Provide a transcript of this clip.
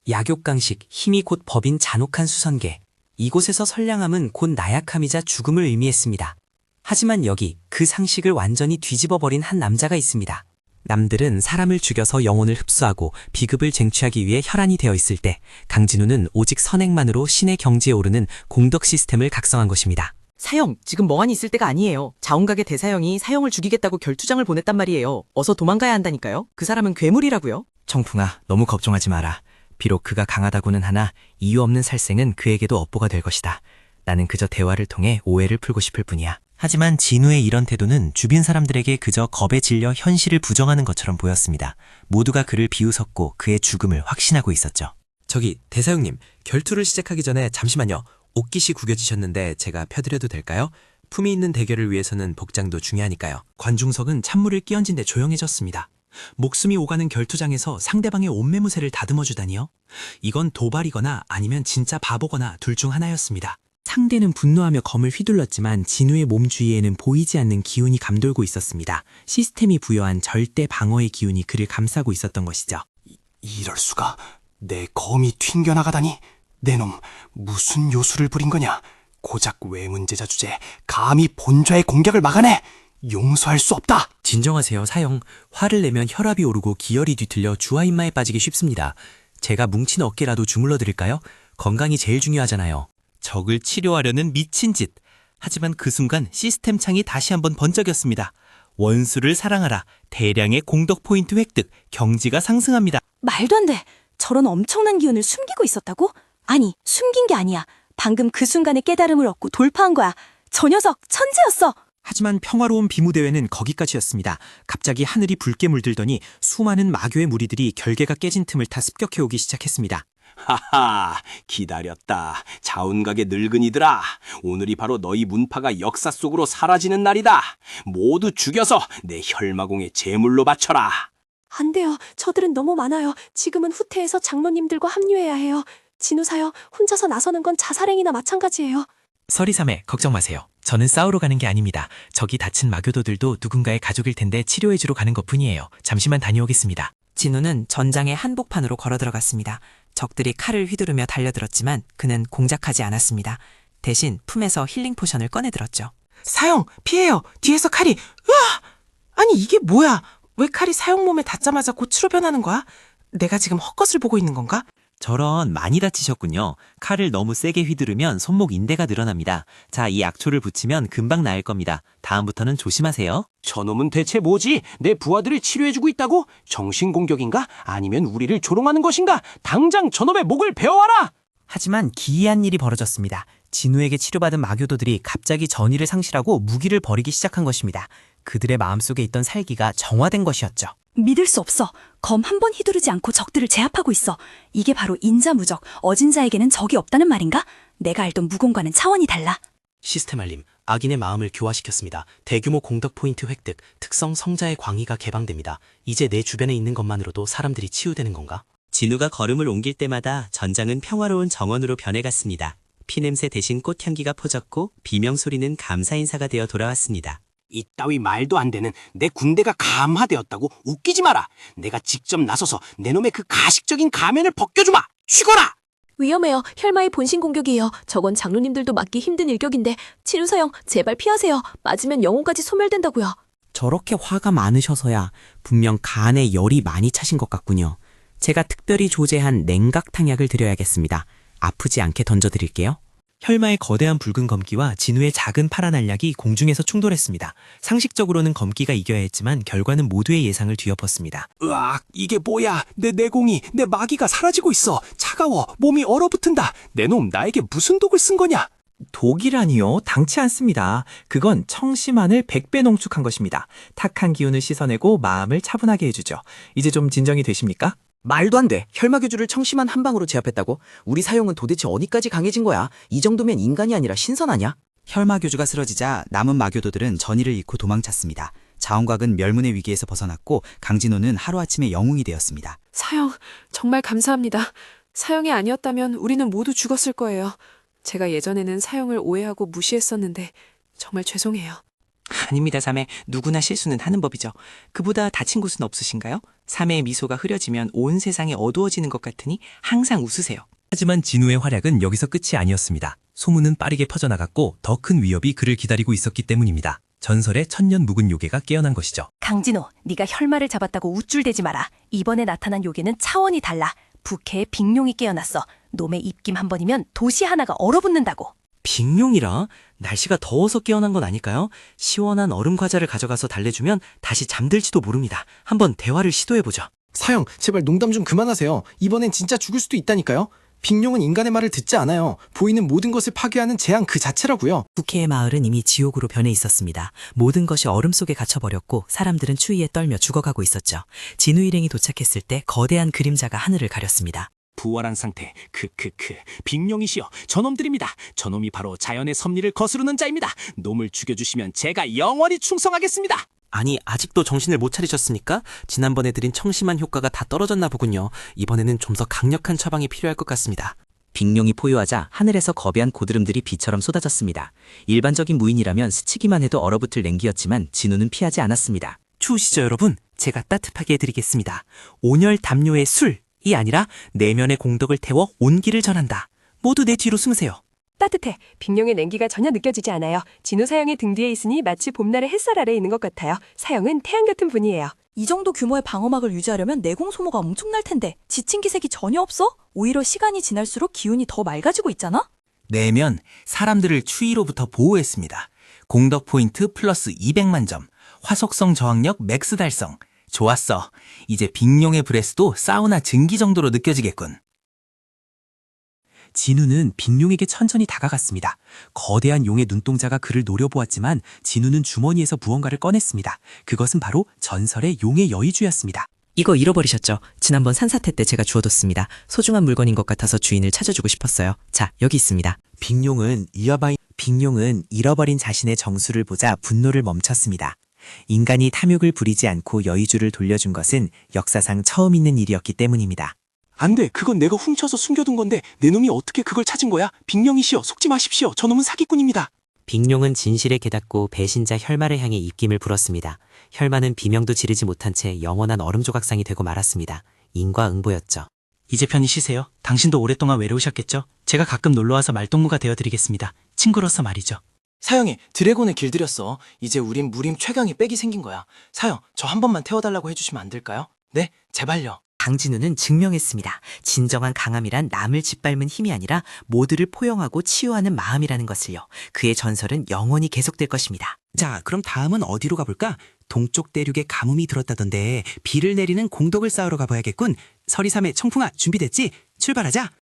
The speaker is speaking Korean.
약욕강식, 힘이 곧 법인 잔혹한 수선계. 이곳에서 선량함은 곧 나약함이자 죽음을 의미했습니다. 하지만 여기 그 상식을 완전히 뒤집어버린 한 남자가 있습니다. 남들은 사람을 죽여서 영혼을 흡수하고 비급을 쟁취하기 위해 혈안이 되어 있을 때 강진우는 오직 선행만으로 신의 경지에 오르는 공덕 시스템을 각성한 것입니다. 사형, 지금 멍하니 있을 때가 아니에요. 자원각의 대사형이 사형을 죽이겠다고 결투장을 보냈단 말이에요. 어서 도망가야 한다니까요. 그 사람은 괴물이라고요. 청풍아, 너무 걱정하지 마라. 비록 그가 강하다고는 하나 이유 없는 살생은 그에게도 업보가 될 것이다. 나는 그저 대화를 통해 오해를 풀고 싶을 뿐이야. 하지만 진우의 이런 태도는 주변 사람들에게 그저 겁에 질려 현실을 부정하는 것처럼 보였습니다. 모두가 그를 비웃었고 그의 죽음을 확신하고 있었죠. 저기 대사형님, 결투를 시작하기 전에 잠시만요. 옷깃이 구겨지셨는데 제가 펴드려도 될까요? 품위 있는 대결을 위해서는 복장도 중요하니까요. 관중석은 찬물을 끼얹은 데 조용해졌습니다. 목숨이 오가는 결투장에서 상대방의 옷매무새를 다듬어주다니요? 이건 도발이거나 아니면 진짜 바보거나 둘 중 하나였습니다. 상대는 분노하며 검을 휘둘렀지만 진우의 몸 주위에는 보이지 않는 기운이 감돌고 있었습니다. 시스템이 부여한 절대 방어의 기운이 그를 감싸고 있었던 것이죠. 이럴 수가. 내 검이 튕겨나가다니. 내 놈 무슨 요술을 부린 거냐. 고작 외문제자 주제 감히 본좌의 공격을 막아내. 용서할 수 없다. 진정하세요, 사형. 화를 내면 혈압이 오르고 기혈이 뒤틀려 주화인마에 빠지기 쉽습니다. 제가 뭉친 어깨라도 주물러 드릴까요? 건강이 제일 중요하잖아요. 적을 치료하려는 미친 짓. 하지만 그 순간 시스템 창이 다시 한번 번쩍였습니다. 원수를 사랑하라. 대량의 공덕 포인트 획득. 경지가 상승합니다. 말도 안 돼. 저런 엄청난 기운을 숨기고 있었다고? 아니, 숨긴 게 아니야. 방금 그 순간에 깨달음을 얻고 돌파한 거야. 저 녀석 천재였어. 하지만 평화로운 비무대회는 거기까지였습니다. 갑자기 하늘이 붉게 물들더니 수많은 마교의 무리들이 결계가 깨진 틈을 타 습격해오기 시작했습니다. 하하, 기다렸다. 자운각의 늙은이들아. 오늘이 바로 너희 문파가 역사 속으로 사라지는 날이다. 모두 죽여서 내 혈마공의 제물로 바쳐라. 안 돼요. 저들은 너무 많아요. 지금은 후퇴해서 장로님들과 합류해야 해요. 진우사여, 혼자서 나서는 건 자살행위나 마찬가지예요. 서리삼에 걱정 마세요. 저는 싸우러 가는 게 아닙니다. 저기 다친 마교도들도 누군가의 가족일 텐데 치료해주러 가는 것뿐이에요. 잠시만 다녀오겠습니다. 진우는 전장의 한복판으로 걸어 들어갔습니다. 적들이 칼을 휘두르며 달려들었지만 그는 공작하지 않았습니다. 대신 품에서 힐링 포션을 꺼내들었죠. 사형, 피해요. 뒤에서 칼이. 으아! 아니, 이게 뭐야? 왜 칼이 사형 몸에 닿자마자 고추로 변하는 거야? 내가 지금 헛것을 보고 있는 건가? 저런, 많이 다치셨군요. 칼을 너무 세게 휘두르면 손목 인대가 늘어납니다. 자, 이 약초를 붙이면 금방 나을 겁니다. 다음부터는 조심하세요. 저놈은 대체 뭐지? 내 부하들을 치료해주고 있다고? 정신공격인가? 아니면 우리를 조롱하는 것인가? 당장 저놈의 목을 베어와라! 하지만 기이한 일이 벌어졌습니다. 진우에게 치료받은 마교도들이 갑자기 전의를 상실하고 무기를 버리기 시작한 것입니다. 그들의 마음속에 있던 살기가 정화된 것이었죠. 믿을 수 없어. 검 한 번 휘두르지 않고 적들을 제압하고 있어. 이게 바로 인자무적, 어진 자에게는 적이 없다는 말인가? 내가 알던 무공과는 차원이 달라. 시스템 알림, 악인의 마음을 교화시켰습니다. 대규모 공덕 포인트 획득, 특성 성자의 광희가 개방됩니다. 이제 내 주변에 있는 것만으로도 사람들이 치유되는 건가? 진우가 걸음을 옮길 때마다 전장은 평화로운 정원으로 변해갔습니다. 피냄새 대신 꽃향기가 퍼졌고 비명소리는 감사 인사가 되어 돌아왔습니다. 이따위 말도 안 되는 내 군대가 감화되었다고 웃기지 마라. 내가 직접 나서서 내 놈의 그 가식적인 가면을 벗겨주마. 죽어라. 위험해요. 혈마의 본신 공격이에요. 저건 장로님들도 막기 힘든 일격인데 진우사형, 제발 피하세요. 맞으면 영혼까지 소멸된다고요. 저렇게 화가 많으셔서야 분명 간에 열이 많이 차신 것 같군요. 제가 특별히 조제한 냉각탕약을 드려야겠습니다. 아프지 않게 던져드릴게요. 혈마의 거대한 붉은 검기와 진우의 작은 파란 알약이 공중에서 충돌했습니다. 상식적으로는 검기가 이겨야 했지만 결과는 모두의 예상을 뒤엎었습니다. 으악, 이게 뭐야. 내 내공이, 내 마기가 사라지고 있어. 차가워. 몸이 얼어붙은다. 내 놈 나에게 무슨 독을 쓴 거냐? 독이라니요? 당치 않습니다. 그건 청심환을 100배 농축한 것입니다. 탁한 기운을 씻어내고 마음을 차분하게 해주죠. 이제 좀 진정이 되십니까? 말도 안 돼. 혈마교주를 청심한 한 방으로 제압했다고? 우리 사형은 도대체 어디까지 강해진 거야? 이 정도면 인간이 아니라 신선 아니야? 혈마교주가 쓰러지자 남은 마교도들은 전의를 잃고 도망쳤습니다. 자원곽은 멸문의 위기에서 벗어났고 강진호는 하루아침에 영웅이 되었습니다. 사형, 정말 감사합니다. 사형이 아니었다면 우리는 모두 죽었을 거예요. 제가 예전에는 사형을 오해하고 무시했었는데 정말 죄송해요. 아닙니다, 삼해. 누구나 실수는 하는 법이죠. 그보다 다친 곳은 없으신가요? 삼해의 미소가 흐려지면 온 세상이 어두워지는 것 같으니 항상 웃으세요. 하지만 진우의 활약은 여기서 끝이 아니었습니다. 소문은 빠르게 퍼져나갔고 더 큰 위협이 그를 기다리고 있었기 때문입니다. 전설의 천년 묵은 요괴가 깨어난 것이죠. 강진호, 네가 혈마를 잡았다고 우쭐대지 마라. 이번에 나타난 요괴는 차원이 달라. 부캐에 빅룡이 깨어났어. 놈의 입김 한 번이면 도시 하나가 얼어붙는다고. 빅룡이라? 날씨가 더워서 깨어난 건 아닐까요? 시원한 얼음 과자를 가져가서 달래주면 다시 잠들지도 모릅니다. 한번 대화를 시도해보죠. 사형, 제발 농담 좀 그만하세요. 이번엔 진짜 죽을 수도 있다니까요. 빅룡은 인간의 말을 듣지 않아요. 보이는 모든 것을 파괴하는 재앙 그 자체라고요. 부캐의 마을은 이미 지옥으로 변해 있었습니다. 모든 것이 얼음 속에 갇혀버렸고 사람들은 추위에 떨며 죽어가고 있었죠. 진우 일행이 도착했을 때 거대한 그림자가 하늘을 가렸습니다. 부활한 상태. 빅룡이시여, 저놈들입니다. 저놈이 바로 자연의 섭리를 거스르는 자입니다. 놈을 죽여주시면 제가 영원히 충성하겠습니다. 아니, 아직도 정신을 못 차리셨습니까? 지난번에 드린 청심한 효과가 다 떨어졌나 보군요. 이번에는 좀 더 강력한 처방이 필요할 것 같습니다. 빅룡이 포효하자 하늘에서 거대한 고드름들이 비처럼 쏟아졌습니다. 일반적인 무인이라면 스치기만 해도 얼어붙을 냉기였지만 진우는 피하지 않았습니다. 추우시죠, 여러분? 제가 따뜻하게 해드리겠습니다. 온열 담요의 술이 아니라 내면의 공덕을 태워 온기를 전한다. 모두 내 뒤로 숨으세요. 따뜻해. 빅룡의 냉기가 전혀 느껴지지 않아요. 진우 사형의 등 뒤에 있으니 마치 봄날의 햇살 아래에 있는 것 같아요. 사형은 태양 같은 분이에요. 이 정도 규모의 방어막을 유지하려면 내공 소모가 엄청날 텐데 지친 기색이 전혀 없어? 오히려 시간이 지날수록 기운이 더 맑아지고 있잖아? 내면 사람들을 추위로부터 보호했습니다. 공덕 포인트 플러스 200만 점, 화속성 저항력 맥스 달성. 좋았어. 이제 빅룡의 브레스도 사우나 증기 정도로 느껴지겠군. 진우는 빅룡에게 천천히 다가갔습니다. 거대한 용의 눈동자가 그를 노려보았지만 진우는 주머니에서 무언가를 꺼냈습니다. 그것은 바로 전설의 용의 여의주였습니다. 이거 잃어버리셨죠? 지난번 산사태 때 제가 주워뒀습니다. 소중한 물건인 것 같아서 주인을 찾아주고 싶었어요. 자, 여기 있습니다. 빅룡은 잃어버린 자신의 정수를 보자 분노를 멈췄습니다. 인간이 탐욕을 부리지 않고 여의주를 돌려준 것은 역사상 처음 있는 일이었기 때문입니다. 안 돼. 그건 내가 훔쳐서 숨겨둔 건데 내 놈이 어떻게 그걸 찾은 거야? 빅룡이시여, 속지 마십시오. 저놈은 사기꾼입니다. 빅룡은 진실에 깨닫고 배신자 혈마를 향해 입김을 불었습니다. 혈마는 비명도 지르지 못한 채 영원한 얼음 조각상이 되고 말았습니다. 인과응보였죠. 이제 편히 쉬세요. 당신도 오랫동안 외로우셨겠죠? 제가 가끔 놀러와서 말동무가 되어드리겠습니다. 친구로서 말이죠. 사형이 드래곤을 길들였어. 이제 우린 무림 최강의 백이 생긴 거야. 사형, 저 한 번만 태워달라고 해주시면 안 될까요? 네, 제발요. 강진우는 증명했습니다. 진정한 강함이란 남을 짓밟는 힘이 아니라 모두를 포용하고 치유하는 마음이라는 것을요. 그의 전설은 영원히 계속될 것입니다. 자, 그럼 다음은 어디로 가볼까? 동쪽 대륙에 가뭄이 들었다던데 비를 내리는 공덕을 쌓으러 가봐야겠군. 서리삼의 청풍아, 준비됐지? 출발하자.